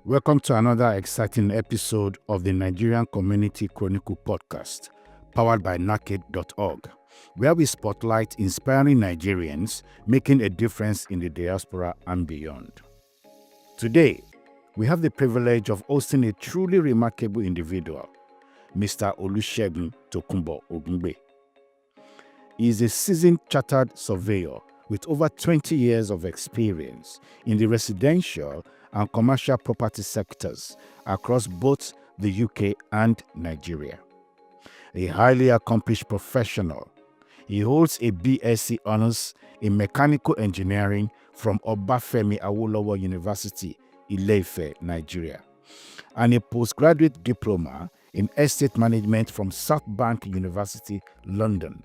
Welcome to another exciting episode of the Nigerian Community Chronicles Podcast, powered by naked.org, where we spotlight inspiring Nigerians making a difference in the diaspora and beyond. Today, we have the privilege of hosting a truly remarkable individual, Mr. Olusegun Tokunbo Ogungbe. He is a seasoned chartered surveyor with over 20 years of experience in the residential and commercial property sectors across both the UK and Nigeria. A highly accomplished professional, he holds a BSc Honours in Mechanical Engineering from Obafemi Awolowo University, Ile-Ife, Nigeria, and a postgraduate diploma in Estate Management from South Bank University, London.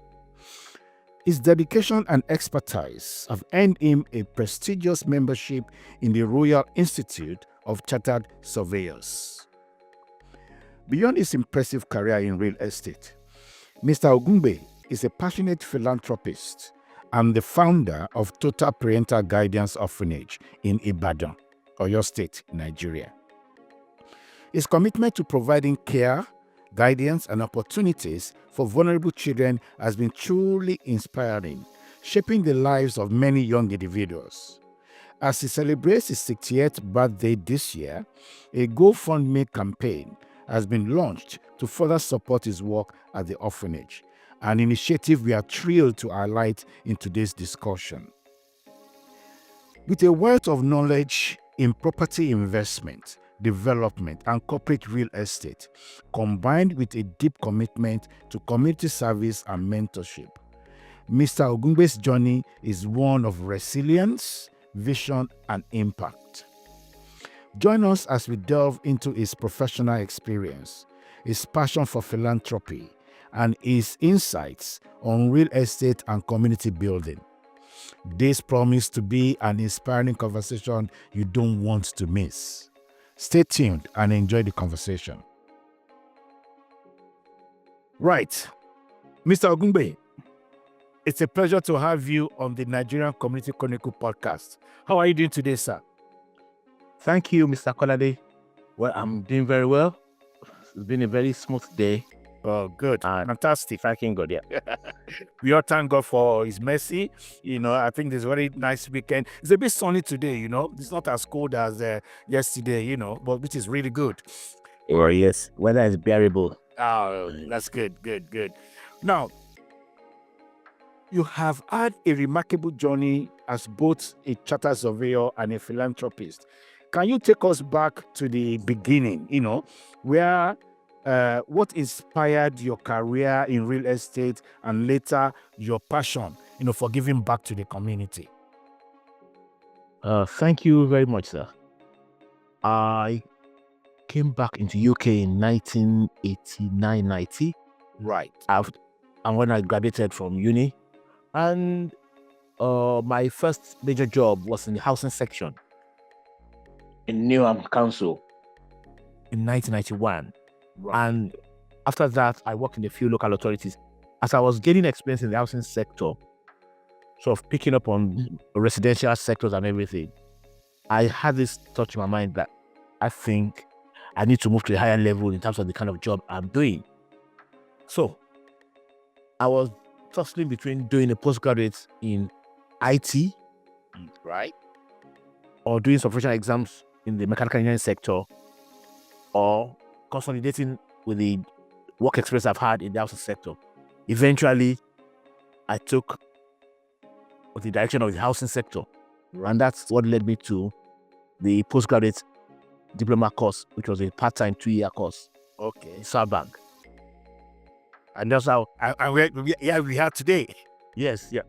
His dedication and expertise have earned him a prestigious membership in the Royal Institute of Chartered Surveyors. Beyond his impressive career in real estate, Mr. Ogungbe is a passionate philanthropist and the founder of Total Parental Guidance Orphanage in Ibadan, Oyo State, Nigeria. His commitment to providing care, guidance, and opportunities for vulnerable children has been truly inspiring, shaping the lives of many young individuals. As he celebrates his 60th birthday this year, a GoFundMe campaign has been launched to further support his work at the orphanage, an initiative we are thrilled to highlight in today's discussion. With a wealth of knowledge in property investment, development, and corporate real estate, combined with a deep commitment to community service and mentorship, Mr. Ogungbe's journey is one of resilience, vision, and impact. Join us as we delve into his professional experience, his passion for philanthropy, and his insights on real estate and community building. This promises to be an inspiring conversation you don't want to miss. Stay tuned and enjoy the conversation. Right. Mr. Ogungbe, it's a pleasure to have you on the Nigerian Community Chronicles Podcast. How are you doing today, sir? Thank you, Mr. Kolade. Well, I'm doing very well. It's been a very smooth day. Oh, good. And fantastic. Thanking God, yeah. We all thank God for His mercy. I think this very nice weekend. It's a bit sunny today, It's not as cold as yesterday, but which is really good. Oh, yes. Weather is bearable. Oh, that's good. Now, you have had a remarkable journey as both a chartered surveyor and a philanthropist. Can you take us back to the beginning, where what inspired your career in real estate and later your passion, for giving back to the community? Thank you very much, sir. I came back into UK in 1989-90. Right. And when I graduated from uni, and my first major job was in the housing section in Newham Council in 1991. Right. And after that, I worked in a few local authorities. As I was gaining experience in the housing sector, sort of picking up on residential sectors and everything, I had this thought in my mind that I think I need to move to a higher level in terms of the kind of job I'm doing. So I was tussling between doing a postgraduate in IT, right, or doing some professional exams in the mechanical engineering sector, or consolidating with the work experience I've had in the housing sector. Eventually, I took the direction of the housing sector, and that's what led me to the postgraduate diploma course, which was a part-time 2-year course. Okay. In South Bank. And that's how we are today. Yes, yeah.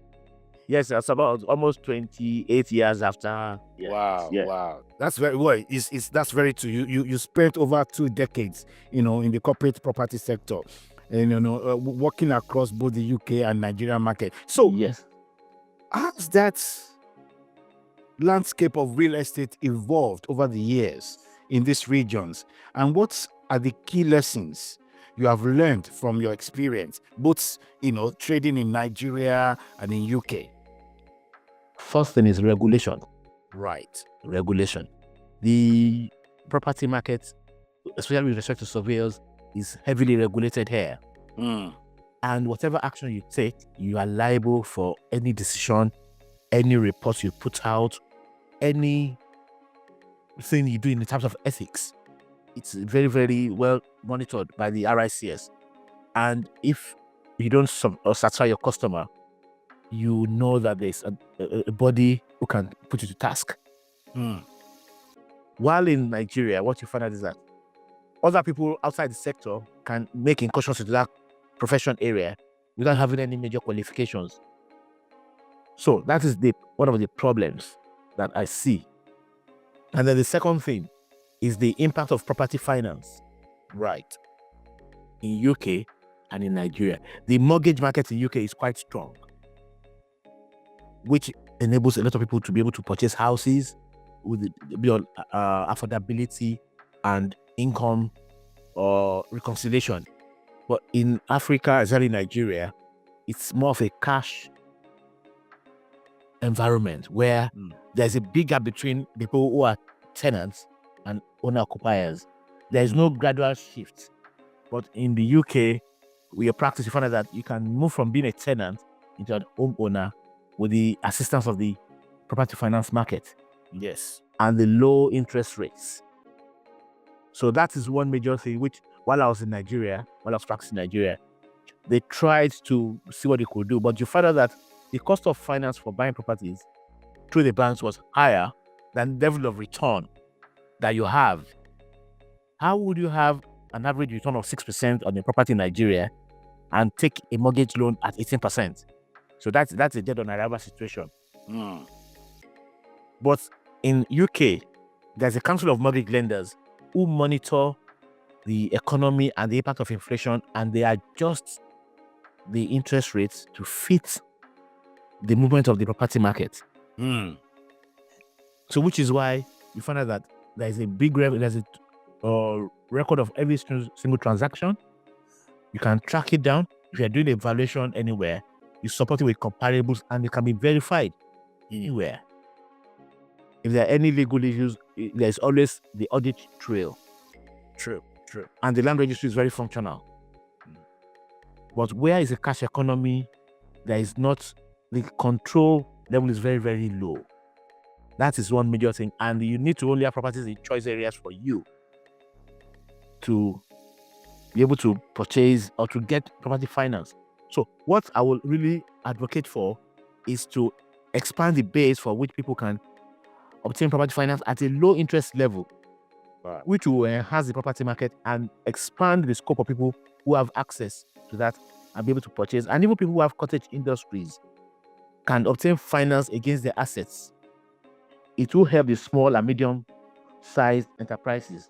Yes, that's about almost 28 years after. Yeah. Wow. That's very well. That's very true. You spent over 2 decades, in the corporate property sector, and working across both the UK and Nigerian market. So yes, how's that landscape of real estate evolved over the years in these regions, and what are the key lessons you have learned from your experience, both trading in Nigeria and in UK? First thing is regulation. Right. Regulation. The property market, especially with respect to surveyors, is heavily regulated here. And whatever action you take, you are liable for any decision, any report you put out, any thing you do in terms of ethics. It's very, very well monitored by the RICS. And if you don't satisfy your customer, you know that there's a body who can put you to task. While in Nigeria, what you find out is that other people outside the sector can make incursions into that profession area without having any major qualifications. So that is one of the problems that I see. And then the second thing is the impact of property finance. Right. In UK and in Nigeria. The mortgage market in UK is quite strong, which enables a lot of people to be able to purchase houses with affordability and income or reconciliation. But in Africa, especially Nigeria, it's more of a cash environment where there's a big gap between people who are tenants and owner-occupiers. There is no gradual shift. But in the UK, with your practice, you find out that you can move from being a tenant into an homeowner with the assistance of the property finance market. Yes. And the low interest rates. So that is one major thing which, while I was practicing in Nigeria, they tried to see what they could do. But you find out that the cost of finance for buying properties through the banks was higher than the level of return that you have. How would you have an average return of 6% on your property in Nigeria and take a mortgage loan at 18%? So that's a dead on arrival situation. But in UK, there's a council of mortgage lenders who monitor the economy and the impact of inflation, and they adjust the interest rates to fit the movement of the property market. So which is why you find out that there's a record of every single transaction. You can track it down. If you're doing a valuation anywhere, you support it with comparables, and it can be verified anywhere. If there are any legal issues, there's always the audit trail. True. And the land registry is very functional. But where is a cash economy, there is not, the control level is very, very low. That is one major thing. And you need to only have properties in choice areas for you to be able to purchase or to get property finance. So what I will really advocate for is to expand the base for which people can obtain property finance at a low interest level, which will enhance the property market and expand the scope of people who have access to that and be able to purchase. And even people who have cottage industries can obtain finance against their assets. It will help the small and medium-sized enterprises.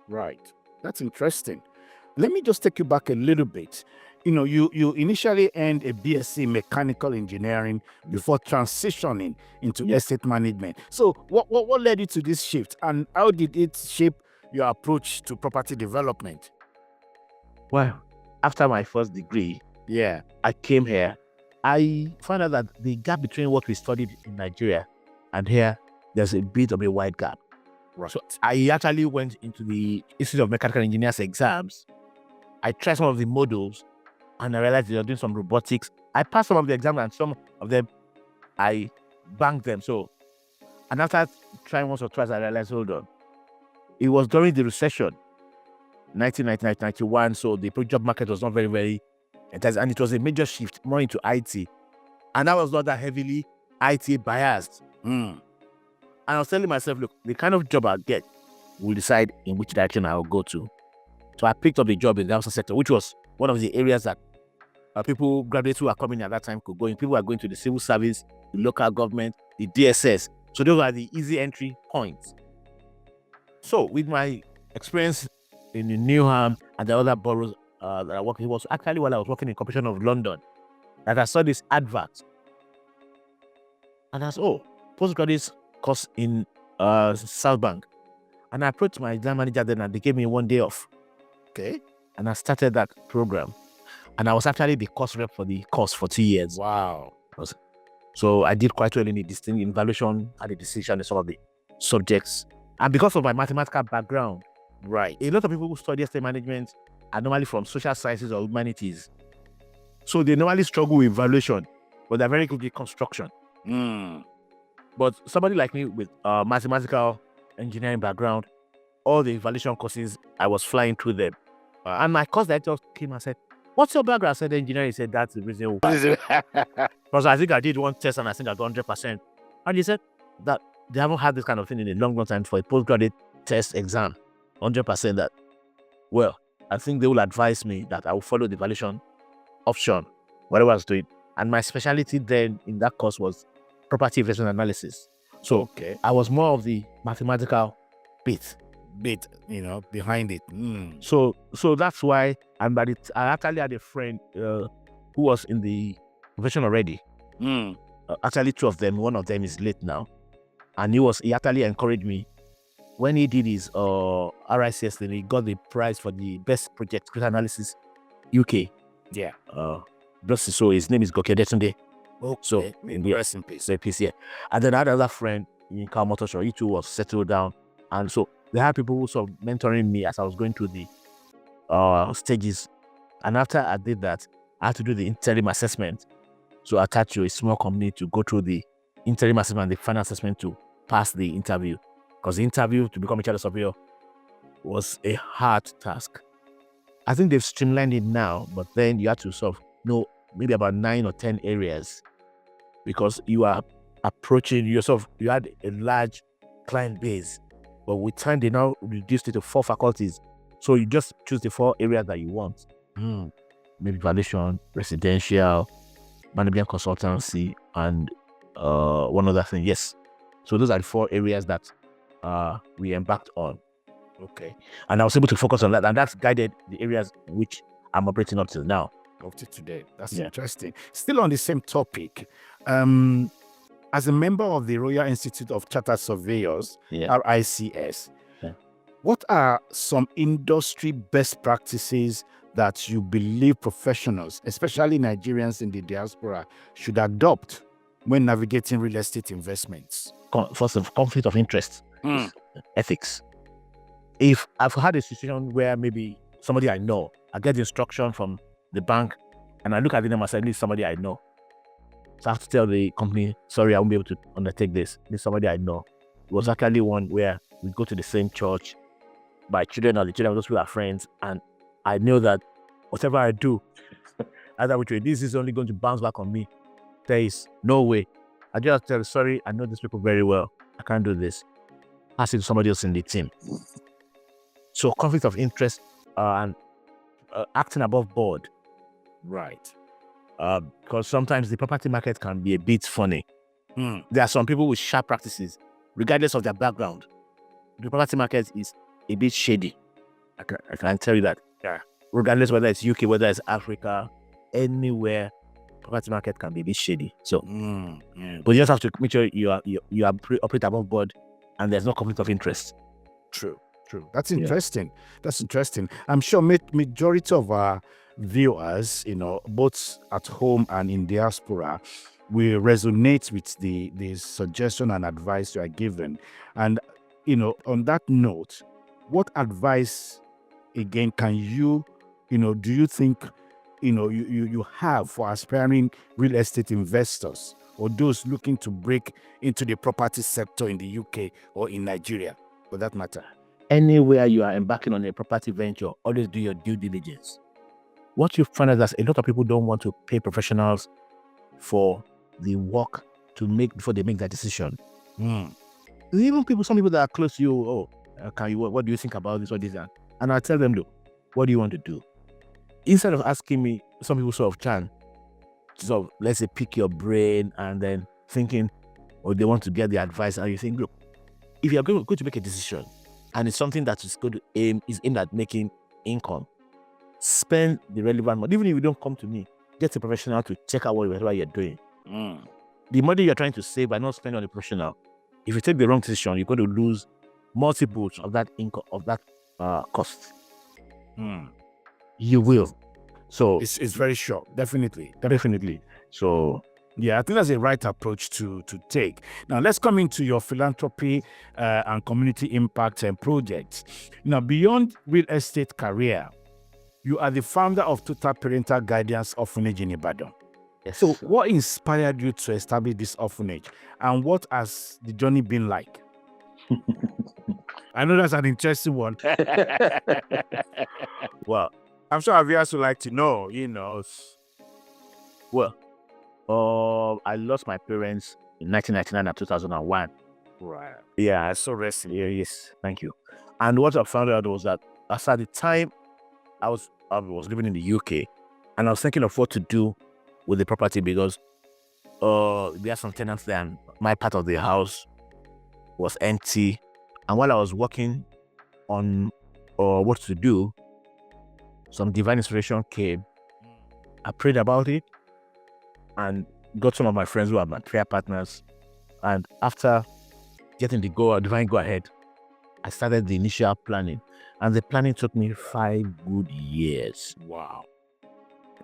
Right. That's interesting. Let me just take you back a little bit. You initially earned a BSc Mechanical Engineering before transitioning into estate management. So what led you to this shift, and how did it shape your approach to property development? Well, after my first degree, I came here. I found out that the gap between what we studied in Nigeria and here, there's a bit of a wide gap. Right. So I actually went into the Institute of Mechanical Engineers exams. I tried some of the modules, and I realized they were doing some robotics. I passed some of the exams, and some of them, I banked them. And after trying once or twice, I realized, hold on. It was during the recession, 1990-91, so the job market was not very, very intense, and it was a major shift more into IT. And I was not that heavily IT biased. And I was telling myself, look, the kind of job I'll get will decide in which direction I'll go to. So I picked up the job in the housing sector, which was one of the areas that people, graduates who are coming at that time could go in. People are going to the civil service, the local government, the DSS. So those are the easy entry points. So with my experience in the Newham and the other boroughs that I worked in, was actually while I was working in Corporation of London that I saw this advert. And I said, postgraduate course in South Bank. And I approached my exam manager then, and they gave me 1 day off. Okay. And I started that program. And I was actually the course rep for the course for 2 years. Wow. So I did quite well in the distinct evaluation, had a decision in some of the subjects. And because of my mathematical background, Right. a lot of people who study estate management are normally from social sciences or humanities. So they normally struggle with valuation, but they're very good with construction. But somebody like me with mathematical engineering background, all the valuation courses, I was flying through them. And my course director came and said, "What's your background?" I said, "Engineering." He said, "That's the reason why." Because I think I did one test and I think I got 100%. And he said that they haven't had this kind of thing in a long time for a postgraduate test exam, 100%. That, well, I think they will advise me that I will follow the valuation option, whatever I was doing. And my specialty then in that course was property investment analysis. So Okay. I was more of the mathematical bit. Behind it. So that's why I actually had a friend who was in the profession already. Actually, two of them. One of them is late now, and he actually encouraged me when he did his RICS. Then he got the prize for the best project analysis UK. Yeah. So his name is Gokedetunde. Okay. So rest in peace. Yeah. And then I had another friend in Car Motor Show. He too was settled down, and so they had people who sort of mentoring me as I was going through the stages. And after I did that, I had to do the interim assessment. So I attached to a small company to go through the interim assessment, the final assessment to pass the interview. Because the interview to become a chartered surveyor was a hard task. I think they've streamlined it now, but then you had to sort of know maybe about 9 or 10 areas because you are approaching yourself. You had a large client base, but with time they now reduced it to 4 faculties. So you just choose the 4 areas that you want. Maybe valuation, residential, management consultancy, and one other thing. Yes. So those are the 4 areas that we embarked on. Okay. And I was able to focus on that, and that's guided the areas which I'm operating up till now. Up to today. That's interesting. Still on the same topic, as a member of the Royal Institute of Chartered Surveyors, RICS, what are some industry best practices that you believe professionals, especially Nigerians in the diaspora, should adopt when navigating real estate investments? First of conflict of interest, ethics. If I've had a situation where maybe somebody I know, I get the instruction from the bank and I look at them and say, "This is somebody I know." So I have to tell the company, "Sorry, I won't be able to undertake this. This is somebody I know." It was actually one where we go to the same church. My children or the children of those people are friends, and I know that whatever I do, either which way, this is only going to bounce back on me. There is no way. I just tell, "Sorry, I know these people very well. I can't do this." Ask it to somebody else in the team. So conflict of interest and acting above board. Right. Because sometimes the property market can be a bit funny. There are some people with sharp practices, regardless of their background. The property market is a bit shady. I can tell you that. Yeah. Regardless whether it's UK, whether it's Africa, anywhere, property market can be a bit shady. So, but you just have to make sure you operate above board, and there's no conflict of interest. True. That's interesting. That's interesting. I'm sure majority of our viewers, both at home and in diaspora, will resonate with the suggestion and advice you are given. And, on that note, what advice, again, can you, do you think, you have for aspiring real estate investors or those looking to break into the property sector in the UK or in Nigeria, for that matter? Anywhere you are embarking on a property venture, always do your due diligence. What you find is that a lot of people don't want to pay professionals for the work to make before they make that decision. Even some people that are close to you, what do you think about this or this? And I tell them, look, what do you want to do? Instead of asking me, some people sort of let's say, pick your brain and then thinking, or they want to get the advice, and you think, look, if you're going to make a decision, and it's something that is aimed at making income, spend the relevant money. Even if you don't come to me, get a professional to check out whatever you're doing. The money you're trying to save by not spending on a professional, if you take the wrong decision, you're going to lose multiples of that income, of that cost. You will. So it's very sure. Definitely. So Yeah, I think that's the right approach to take. Now, let's come into your philanthropy and community impact and projects. Now, beyond real estate career, you are the founder of Total Parental Guidance Orphanage in Ibadan. Yes. So, what inspired you to establish this orphanage, and what has the journey been like? I know that's an interesting one. Well, I'm sure our viewers would like to know, I lost my parents in 1999 and 2001. Right. Yeah, I saw wrestling. Yeah, yes, thank you. And what I found out was that as at the time I was living in the UK, and I was thinking of what to do with the property because there are some tenants there, and my part of the house was empty. And while I was working on what to do, some divine inspiration came. I prayed about it and got some of my friends who are my prayer partners. And after getting the divine go ahead, I started the initial planning. And the planning took me 5 good years. Wow.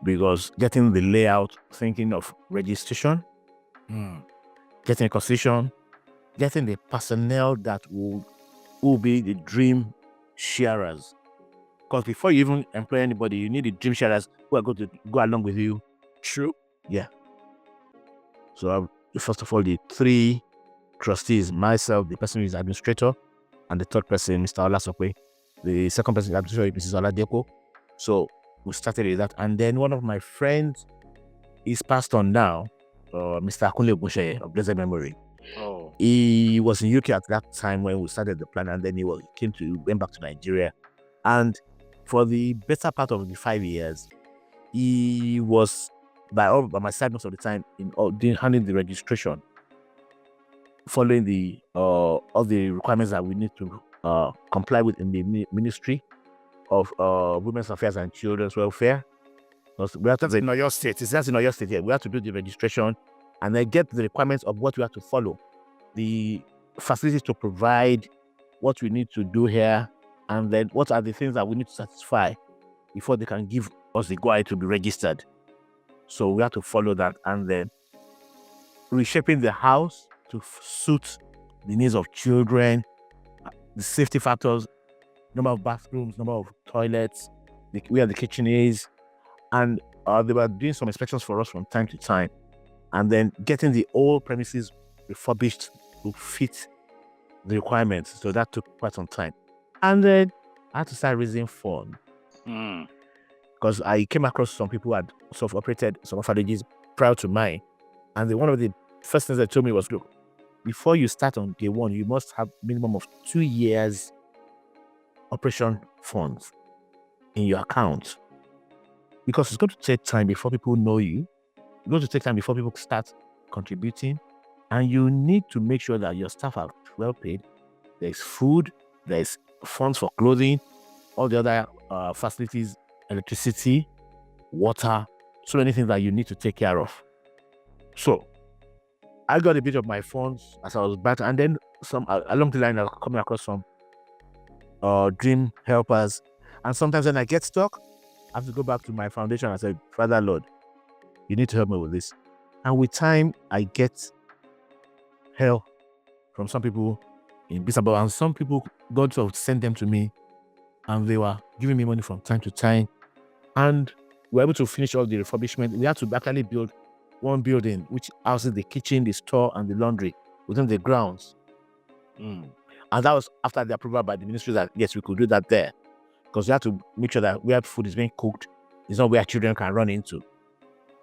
Because getting the layout, thinking of registration, getting a constitution, getting the personnel that will be the dream sharers. Because before you even employ anybody, you need the dream sharers who are going to go along with you. True. Yeah. So first of all, the 3 trustees, myself, the person who is administrator, and the third person, Mr. Olasokwe. The second person, administrator, Mrs. Oladeko. So we started with that. And then one of my friends is passed on now, Mr. Akunle Ogunbe of blessed memory. Oh. He was in UK at that time when we started the plan, and then he went back to Nigeria. And for the better part of the 5 years, he was by my side most of the time in handling the registration, following the all the requirements that we need to comply with in the Ministry of Women's Affairs and Children's Welfare. That's in Oyo State. That's in Oyo State. Yeah, we have to do the registration and then get the requirements of what we have to follow, the facilities to provide, what we need to do here, and then what are the things that we need to satisfy before they can give us the go-ahead to be registered. So we have to follow that, and then reshaping the house to suit the needs of children, the safety factors, number of bathrooms, number of toilets, where the kitchen is, and they were doing some inspections for us from time to time, and then getting the old premises refurbished to fit the requirements. So that took quite some time. And then I had to start raising funds. Because I came across some people who had self-operated some orphanages prior to mine. And one of the first things they told me was, look, before you start on day one, you must have minimum of 2 years operation funds in your account. Because it's going to take time before people know you. It's going to take time before people start contributing. And you need to make sure that your staff are well paid. There's food, there's funds for clothing, all the other facilities, electricity, water, so many things that you need to take care of. So I got a bit of my funds as I was back, and then some along the line I was coming across some dream helpers. And sometimes when I get stuck, I have to go back to my foundation and say, Father Lord, you need to help me with this. And with time, I get help from some people in Bisabel, and some people, God sent them to me, and they were giving me money from time to time. And we were able to finish all the refurbishment. We had to actually build one building which houses the kitchen, the store, and the laundry within the grounds. And that was after the approval by the ministry that, yes, we could do that there. Because we had to make sure that where food is being cooked is not where children can run into.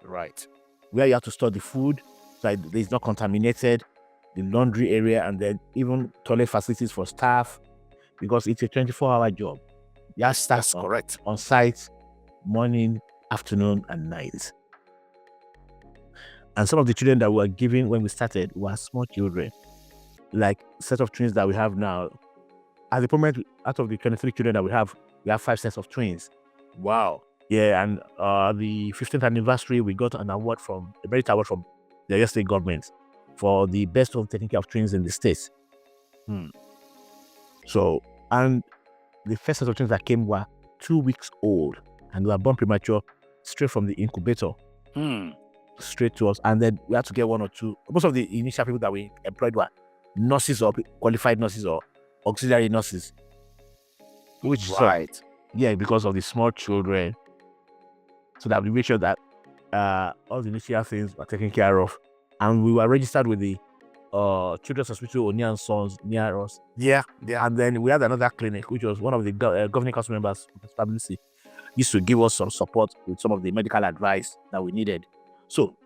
Right. Where you have to store the food so that it's not contaminated, the laundry area, and then even toilet facilities for staff, because it's a 24-hour job. Yes, that's correct. On site, morning, afternoon, and night. And some of the children that we were given when we started were small children, like set of twins that we have now. At the moment, out of the 23 children that we have 5 sets of twins. Wow. Yeah, and the 15th anniversary, we got an award a merit award from the Oyo State government for the best of taking care of twins in the States. So, and the first set of twins that came were 2 weeks old, and they were born premature straight from the incubator. So straight to us, and then we had to get one or two. Most of the initial people that we employed were nurses or qualified nurses or auxiliary nurses. Which Right. because of the small children, so that we make sure that all the initial things were taken care of, and we were registered with the Children's Hospital Oni and Sons near us. Yeah. And then we had another clinic, which was one of the governing council members of Stability used to give us some support with some of the medical advice that we needed. So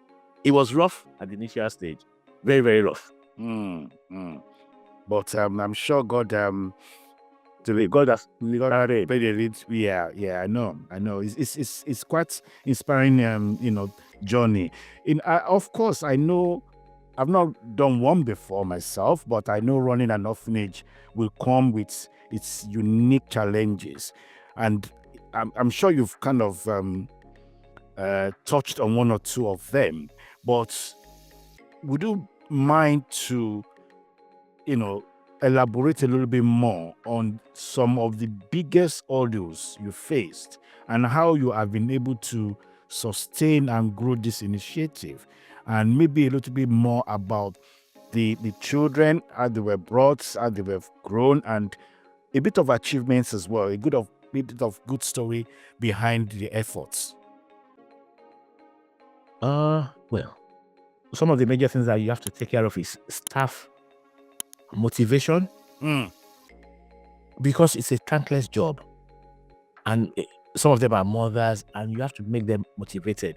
it was rough at the initial stage, very, very rough. But I'm sure God God has paid it. Yeah, I know. It's quite inspiring, journey. Of course, I know I've not done one before myself, but I know running an orphanage will come with its unique challenges, and I'm sure you've kind of touched on one or two of them. But would you mind to, elaborate a little bit more on some of the biggest hurdles you faced and how you have been able to sustain and grow this initiative, and maybe a little bit more about the children, how they were brought, how they were grown, and a bit of achievements as well, a bit of good story behind the efforts? Well, some of the major things that you have to take care of is staff motivation, because it's a thankless job, and some of them are mothers, and you have to make them motivated,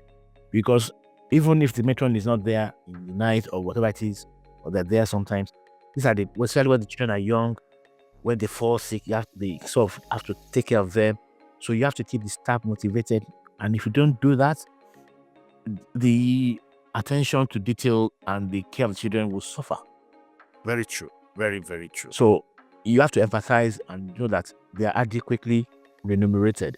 because even if the matron is not there in the night or whatever it is, or they're there sometimes, especially when the children are young, when they fall sick, they sort of have to take care of them. So you have to keep the staff motivated, and if you don't do that, the attention to detail and the care of the children will suffer. Very true. Very, very true. So you have to emphasize and know that they are adequately remunerated.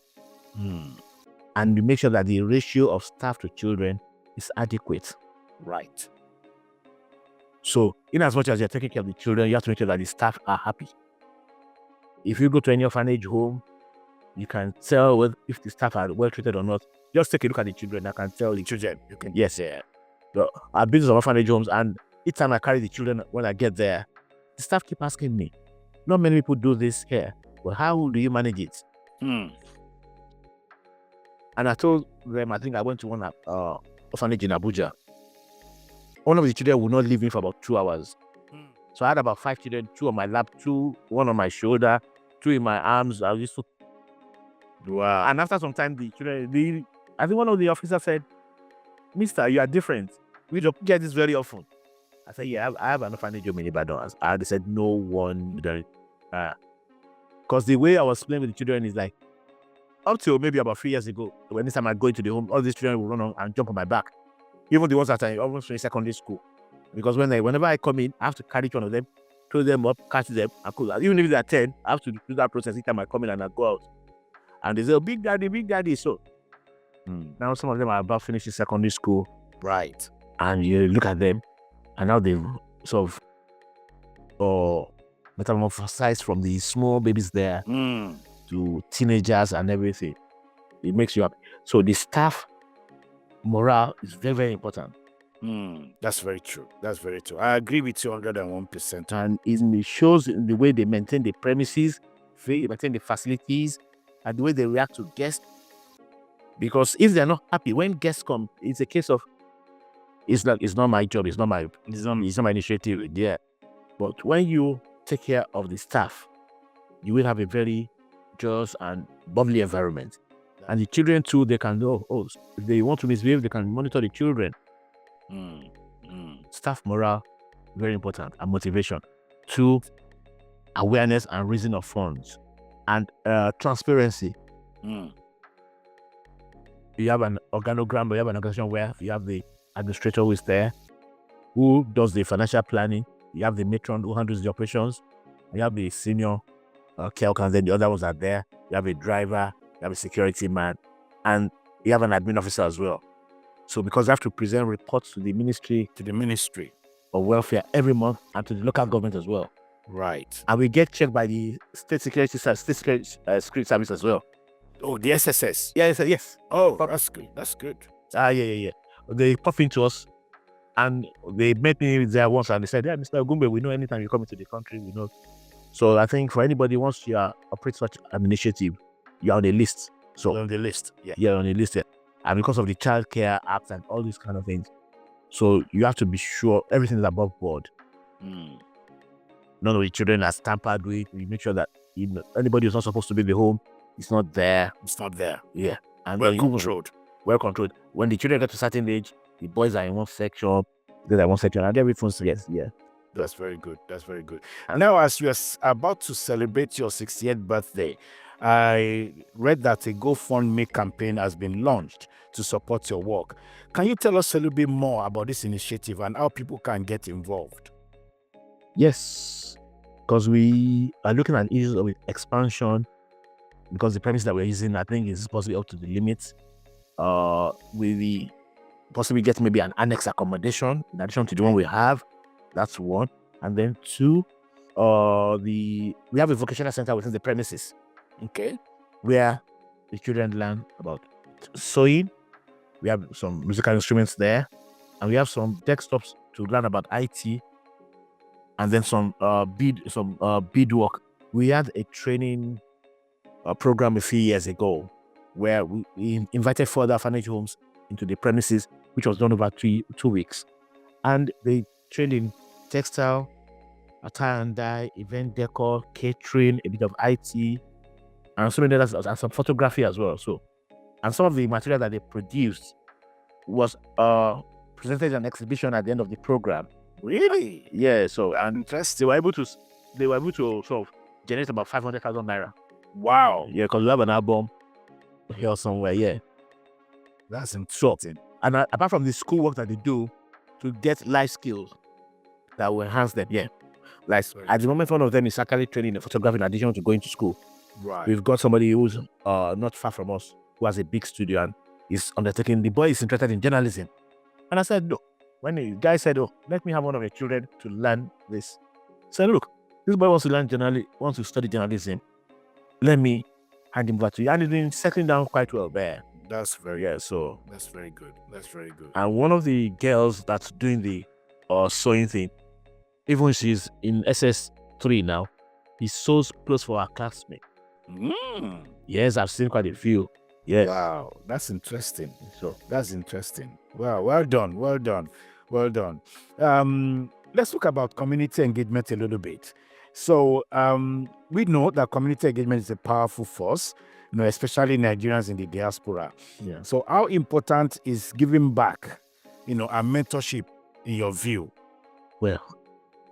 And you make sure that the ratio of staff to children is adequate. Right. So in as much as you're taking care of the children, you have to make sure that the staff are happy. If you go to any orphanage home, you can tell if the staff are well treated or not. Just take a look at the children. I can tell the children. Yes. So I've been to some orphanage homes, and each time I carry the children, when I get there, the staff keep asking me, not many people do this here, but how do you manage it? And I told them, I think I went to one orphanage in Abuja. One of the children would not leave me for about 2 hours. So I had about 5 children, 2 on my lap, 2, 1 on my shoulder, 2 in my arms. I used to. Wow. And after some time, the children, I think one of the officers said, "Mister, you are different. We don't get this very often." I said, "Yeah, I have an orphanage home in Ibadan." They said, "No one did it." Because the way I was playing with the children is like, up till maybe about 3 years ago, when anytime I go into the home, all these children will run on and jump on my back. Even the ones that are almost in secondary school. Because whenever I come in, I have to carry each one of them, throw them up, catch them, and cool. Even if they're 10, I have to do that process each time I come in and I go out. And they say, "Oh, big daddy. So now some of them are about finishing secondary school. Right. And you look at them, and now they've sort of metamorphosized from the small babies there to teenagers and everything. It makes you happy. So the staff morale is very, very important. That's very true. I agree with you 101%. And it shows in the way they maintain the premises, they maintain the facilities, and the way they react to guests. Because if they're not happy, when guests come, it's a case of, it's not my job, it's not my initiative. Yeah. But when you take care of the staff, you will have a very joyous and bubbly environment. And the children too, they can know, if they want to misbehave, they can monitor the children. Staff morale, very important, and motivation. 2, awareness and raising of funds. And transparency. You have an organogram, or you have an organization where you have the administrator who is there, who does the financial planning. You have the matron who handles the operations. You have the senior care, and then the other ones are there. You have a driver, you have a security man, and you have an admin officer as well. So because I have to present reports to the Ministry of Welfare every month, and to the local government as well. Right. And we get checked by the State Security Service as well. Oh, the SSS. Yes. Oh, that's good. Yeah. they pop into us, and they met me there once, and they said, "Yeah, Mr. Ogungbe, we know anytime you come into the country, we know." So I think for anybody, once you are operating such an initiative, you're on the list. So On the list. Yeah. you're on the list, and because of the Child Care Act and all these kind of things, so you have to be sure everything is above board. None of the children are tampered with. We make sure that anybody who's not supposed to be in the home is not there. It's not there. Yeah, and Well controlled. Well controlled. When the children get to a certain age, the boys are in one section, girls are in one section, and everything's yeah. That's very good. That's very good. And now, as you are about to celebrate your 60th birthday, I read that a GoFundMe campaign has been launched to support your work. Can you tell us a little bit more about this initiative and how people can get involved? Yes, because we are looking at issues of expansion, because the premise that we're using, I think, is possibly up to the limits. We possibly get maybe an annex accommodation in addition to the one we have. That's one. And then two, we have a vocational center within the premises, Okay. where the children learn about sewing. We have some musical instruments there, and we have some desktops to learn about IT, and then some beadwork. We had a training program a few years ago where we invited further orphanage homes into the premises, which was done over 2 weeks, and they trained in textile, attire and dye, event decor, catering, a bit of IT, and so many others, and some photography as well. So, and some of the material that they produced was presented in an exhibition at the end of the program. Really? Yeah. So, and Interesting. they were able to sort of generate about 500,000 naira. Wow. Yeah, because we have an album here somewhere. Yeah. That's interesting. And apart from the schoolwork that they do to get life skills that will enhance them, yeah. Like at the moment, one of them is actually training in photography in addition to going to school. Right. We've got somebody who's not far from us who has a big studio and is undertaking. The boy is interested in journalism, and I said, no. When the guy said, "Oh, let me have one of your children to learn this," I said, "Look, this boy wants to learn wants to study journalism. Let me hand him over to you," and he's been settling down quite well there. That's very So That's very good. That's very good. and one of the girls that's doing the sewing thing, even she's in SS3 now, he sews clothes for her classmate. Yes, I've seen quite a few. Yeah. Wow, that's interesting. So That's interesting. Wow, well done, well done, well done. Let's talk about community engagement a little bit. So we know that community engagement is a powerful force, especially Nigerians in the diaspora. yeah. So how important is giving back, and mentorship in your view? Well,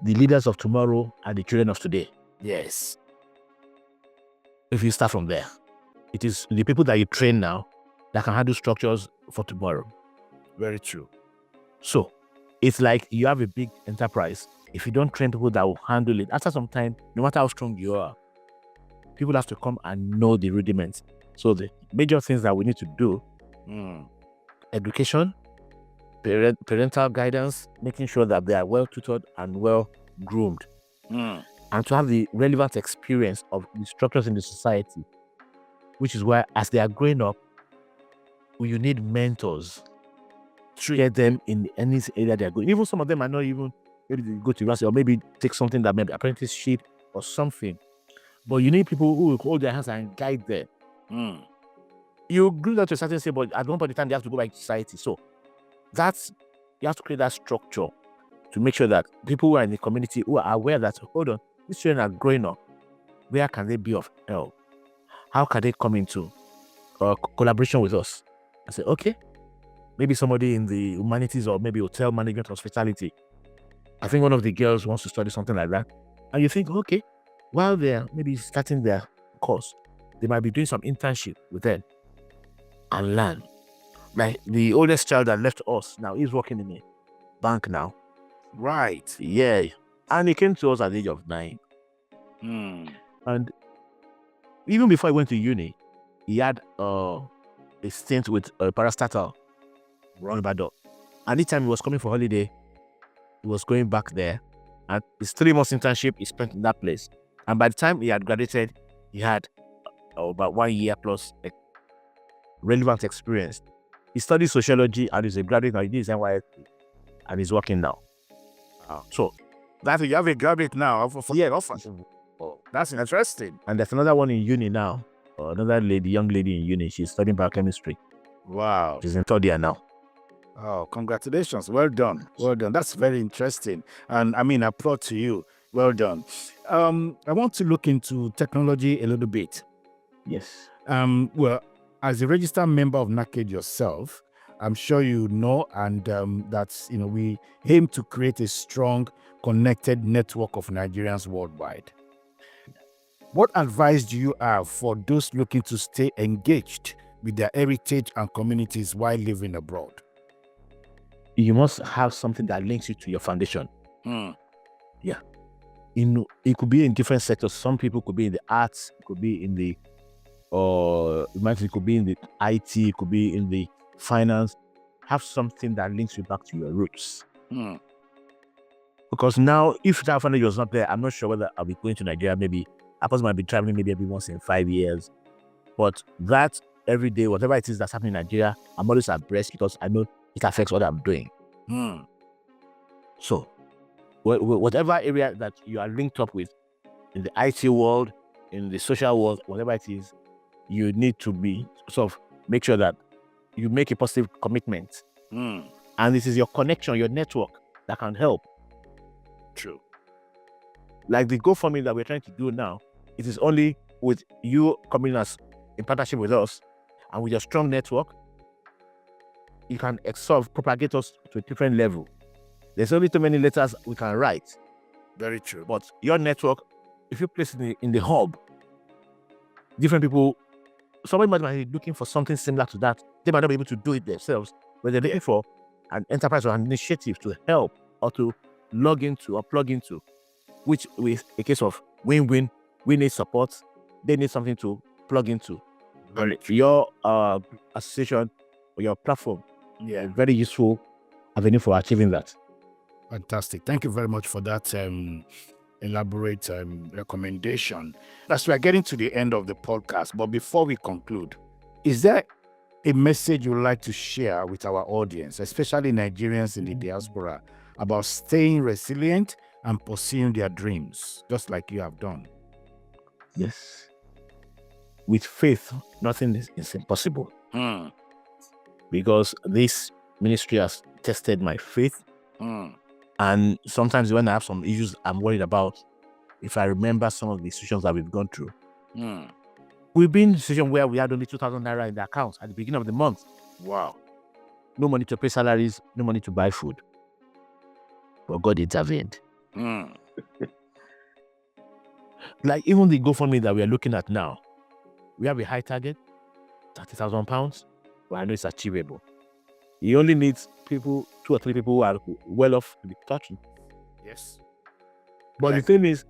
the leaders of tomorrow are the children of today. Yes. If you start from there, it is the people that you train now that can handle structures for tomorrow. Very true. So it's like you have a big enterprise. If you don't train people that will handle it, after some time, no matter how strong you are, people have to come and know the rudiments. So the major things that we need to do, education, parental guidance, making sure that they are well tutored and well groomed, and to have the relevant experience of the structures in the society, which is why as they are growing up, you need mentors to get them in any area they are going. Even some of them are not even maybe they go to university or maybe take something that maybe apprenticeship or something. But you need people who will hold their hands and guide them. You grew that to a certain stage, but at one point in time, they have to go back to society. So you have to create that structure to make sure that people who are in the community who are aware that, hold on, these children are growing up. Where can they be of help? How can they come into collaboration with us? I say, okay, maybe somebody in the humanities or maybe hotel management, hospitality. I think one of the girls wants to study something like that. And you think, okay, while they're maybe starting their course, they might be doing some internship with them and learn. Like the oldest child that left us now, he's working in a bank now. Right. Yeah. And he came to us at the age of 9. And even before he went to uni, he had a stint with Parastatal, Ibadan. And each time he was coming for holiday, he was going back there. And his 3 months internship he spent in that place. And by the time he had graduated, he had about 1 year plus relevant experience. He studied sociology and he's a graduate now. He did his NYSC and he's working now. So That you have a graduate now for orphans. Oh, that's interesting. And there's another one in uni now. Another young lady in uni. She's studying biochemistry. Wow. She's in third year now. Oh, congratulations. Well done. Well done. That's very interesting. And I mean, applaud to you. Well done. I want to look into technology a little bit. Yes. Well, as a registered member of NACED yourself, I'm sure you know, and that's, we aim to create a strong, connected network of Nigerians worldwide. What advice do you have for those looking to stay engaged with their heritage and communities while living abroad? You must have something that links you to your foundation. Yeah. It could be in different sectors. Some people could be in the arts, it could be in the it could be in the IT, it could be in the finance. Have something that links you back to your roots. Because now, if that foundation was not there, I'm not sure whether I'll be going to Nigeria. Maybe I might be traveling maybe every once in 5 years. But that every day, whatever it is that's happening in Nigeria, I'm always abreast because I know it affects what I'm doing. So, whatever area that you are linked up with in the IT world, in the social world, whatever it is, you need to be sort of make sure that you make a positive commitment. And this is your connection, your network that can help. True. Like the GoFundMe that we're trying to do now, it is only with you coming in partnership with us and with your strong network, you can propagate us to a different level. There's only too many letters we can write. Very true. But your network, if you place it in the hub, different people, somebody might be looking for something similar to that. They might not be able to do it themselves, but they're looking for an enterprise or an initiative to help or to log into or plug into, which is a case of win-win. We need support. They need something to plug into. Your association or your platform, very useful avenue for achieving that. Fantastic. Thank you very much for that elaborate recommendation. As we are getting to the end of the podcast, but before we conclude, is there a message you would like to share with our audience, especially Nigerians in the diaspora, about staying resilient and pursuing their dreams, just like you have done? Yes. With faith, nothing is impossible. Because this ministry has tested my faith. And sometimes when I have some issues I'm worried about, if I remember some of the situations that we've gone through. We've been in a situation where we had only 2,000 naira in the account at the beginning of the month. Wow. No money to pay salaries, no money to buy food. But God intervened. Like even the GoFundMe that we are looking at now, we have a high target, £30,000, but I know it's achievable. He only needs people, 2 or 3 people who are well off to be touching. Yes. But the thing is,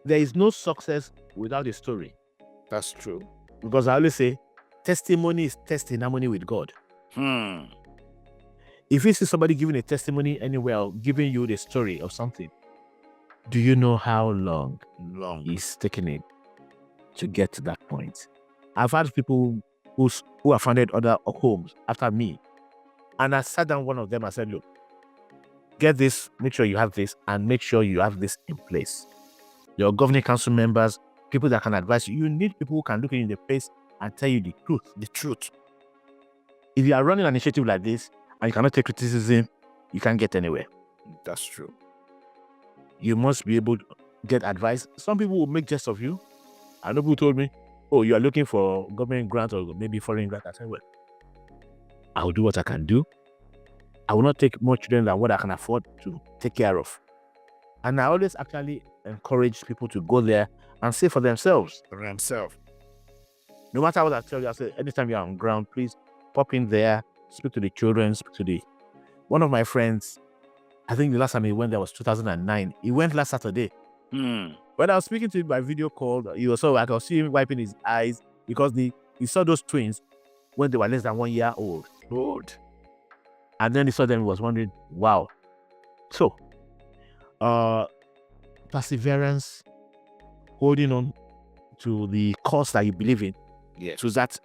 there is no success without a story. That's true. Because I always say, testimony is testimony with God. If you see somebody giving a testimony anywhere, or giving you the story of something, do you know how long he's taking it to get to that point? I've had people who have founded other homes after me. And I sat down one of them and said, look, get this, make sure you have this, and make sure you have this in place. Your governing council members, people that can advise you, you need people who can look you in the face and tell you the truth. The truth. If you are running an initiative like this and you cannot take criticism, you can't get anywhere. That's true. You must be able to get advice. Some people will make jest of you. I know people told me, oh, you are looking for government grant or maybe foreign grant. I said, well, I will do what I can do. I will not take more children than what I can afford to take care of. And I always actually encourage people to go there and see for themselves. No matter what I tell you, I say, anytime you're on ground, please pop in there, speak to the children, one of my friends, I think the last time he went there was 2009. He went last Saturday. When I was speaking to him by video call, I could see him wiping his eyes because he saw those twins when they were less than 1 year old. And then he saw them, he was wondering, wow. So, perseverance, holding on to the cause that you believe in, to that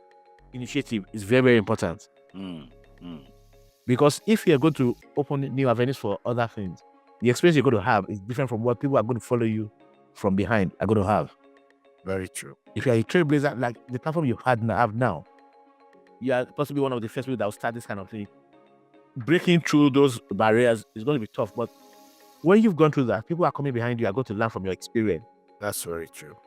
initiative is very, very important. Because if you're going to open new avenues for other things, the experience you're going to have is different from what people are going to follow you from behind are going to have. Very true. If you're a trailblazer, like the platform you have now, you are possibly one of the first people that will start this kind of thing. Breaking through those barriers is going to be tough, but when you've gone through that, people are coming behind you are going to learn from your experience. That's very true.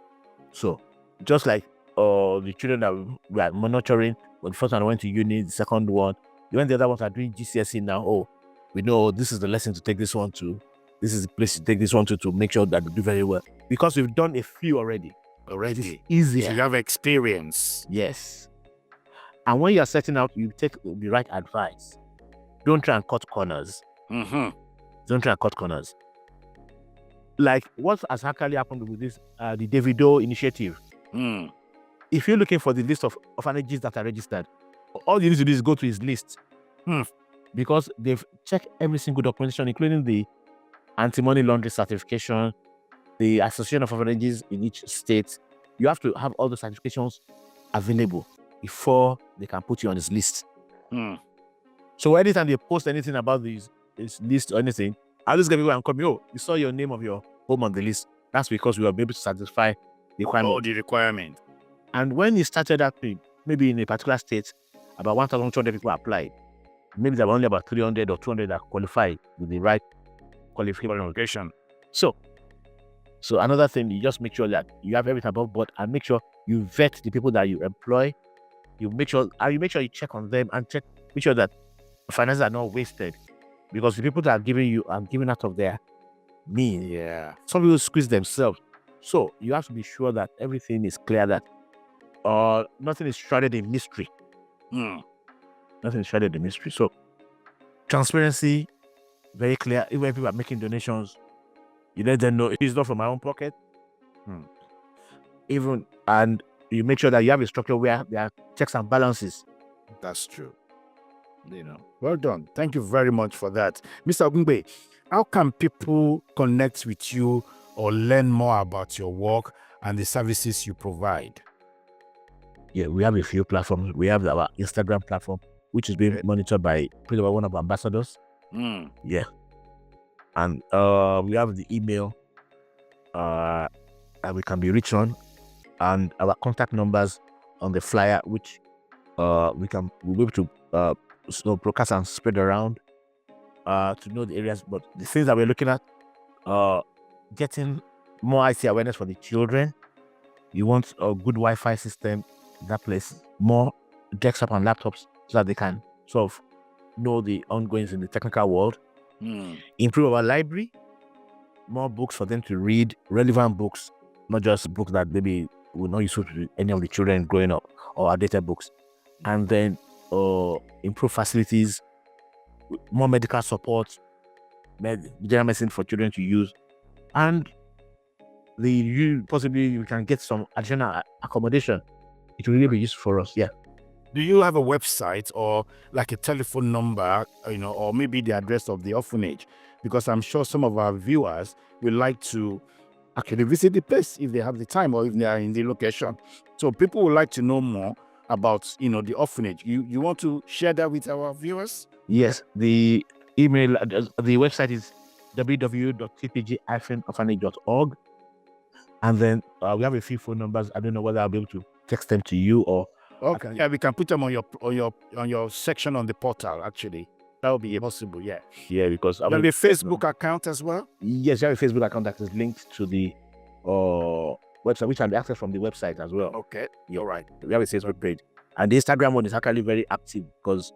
So, just like the children that we are monitoring, when the first one went to uni, the second one, when the other ones are doing GCSE now, oh, we know this is the lesson to take this one to, this is the place to take this one to make sure that they do very well. Because we've done a few already. It's easier. So you have experience. Yes. And when you're setting out, you take the right advice. Don't try and cut corners. Don't try and cut corners. Like what has actually happened with this, the Davido initiative. If you're looking for the list of orphanages that are registered, all you need to do is go to his list. Because they've checked every single documentation, including the anti-money laundering certification, the Association of Orphanages in each state. You have to have all the certifications available before they can put you on his list. So anytime they post anything about this list or anything, I'll just get people and come, you saw your name of your home on the list. That's because we were able to satisfy the requirement. All the requirement. And when you started that thing, maybe in a particular state, about 1,200 people applied. Maybe there were only about 300 or 200 that qualified with the right qualification. So another thing, you just make sure that you have everything above board and make sure you vet the people that you employ. You make sure you check on them and make sure that finances are not wasted. Because the people that are giving you are giving out of their means. Yeah. Some people squeeze themselves. So you have to be sure that everything is clear, that nothing is shrouded in mystery. Nothing is shrouded in mystery. So transparency, very clear. Even if people are making donations, you let them know it is not from my own pocket. And you make sure that you have a structure where there are checks and balances. That's true. Well done. Thank you very much for that. Mr. Ogungbe, how can people connect with you or learn more about your work and the services you provide? Yeah, we have a few platforms. We have our Instagram platform, which is being monitored by one of our ambassadors. Yeah. And we have the email that we can be reached on, and our contact numbers on the flyer, which we'll be able to broadcast and spread around to know the areas. But the things that we're looking at, getting more IT awareness for the children. You want a good Wi-Fi system in that place, more desktop and laptops so that they can sort of know the ongoings in the technical world. Improve our library, more books for them to read, relevant books, not just books that maybe will not useful to any of the children growing up, or outdated books. And then improve facilities, more medical support, general medicine for children to use, and possibly you can get some additional accommodation. It will really be useful for us. Yeah. Do you have a website or like a telephone number, or maybe the address of the orphanage? Because I'm sure some of our viewers will like to actually visit the place if they have the time or if they are in the location. So people would like to know more about, the orphanage. You want to share that with our viewers? Yes. The email, the website is www.ppg-orphanage.org. And then we have a few phone numbers. I don't know whether I'll be able to text them to you or. Okay. Yeah, we can put them on your section on the portal. Actually, that would be possible. Yeah. Yeah, because you have a Facebook account as well. Yes, you have a Facebook account that is linked to the website, which can be accessed from the website as well. Okay. You're right. We have a Facebook page, and the Instagram one is actually very active because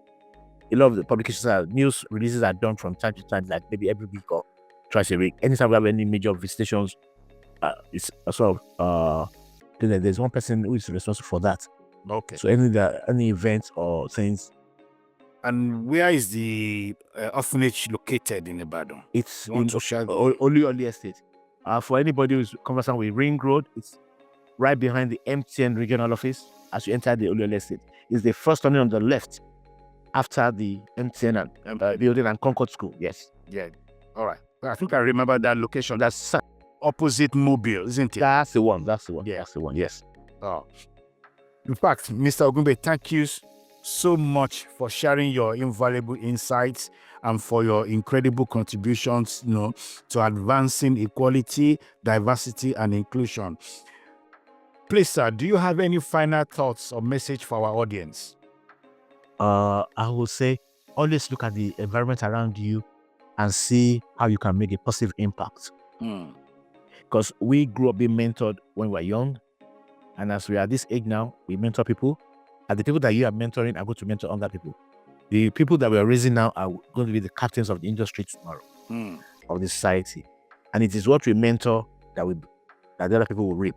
a lot of the publications news releases are done from time to time, like maybe every week or twice a week. Anytime we have any major visitations, it's sort of there's one person who is responsible for that. Okay. So any events or things. And where is the orphanage located in Ibadan? It's in Olu Estate. For anybody who's conversant with Ring Road, it's right behind the MTN regional office as you enter the Olu Estate. It's the first turning on the left after the MTN building and Concord School. Yes. Yeah. All right. I think I remember that location. That's opposite Mobile, isn't it? That's the one. Yeah. That's the one. Yes. Oh. In fact, Mr. Ogungbe, thank you so much for sharing your invaluable insights and for your incredible contributions, to advancing equality, diversity, and inclusion. Please, sir, do you have any final thoughts or message for our audience? I would say always look at the environment around you and see how you can make a positive impact. Because we grew up being mentored when we were young, and as we are this age now, we mentor people, and the people that you are mentoring are going to mentor other people. The people that we are raising now are going to be the captains of the industry tomorrow, of the society, and it is what we mentor that the other people will reap.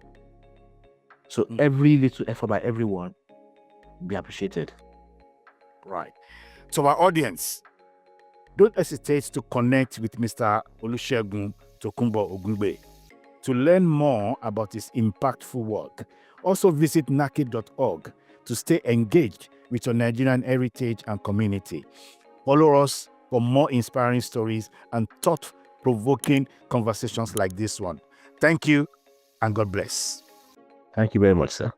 So every little effort by everyone will be appreciated. Right. To our audience, don't hesitate to connect with Mr. Olusegun Tokunbo Ogungbe to learn more about his impactful work. Also visit nake.org to stay engaged with your Nigerian heritage and community. Follow us for more inspiring stories and thought-provoking conversations like this one. Thank you, and God bless. Thank you very much, sir.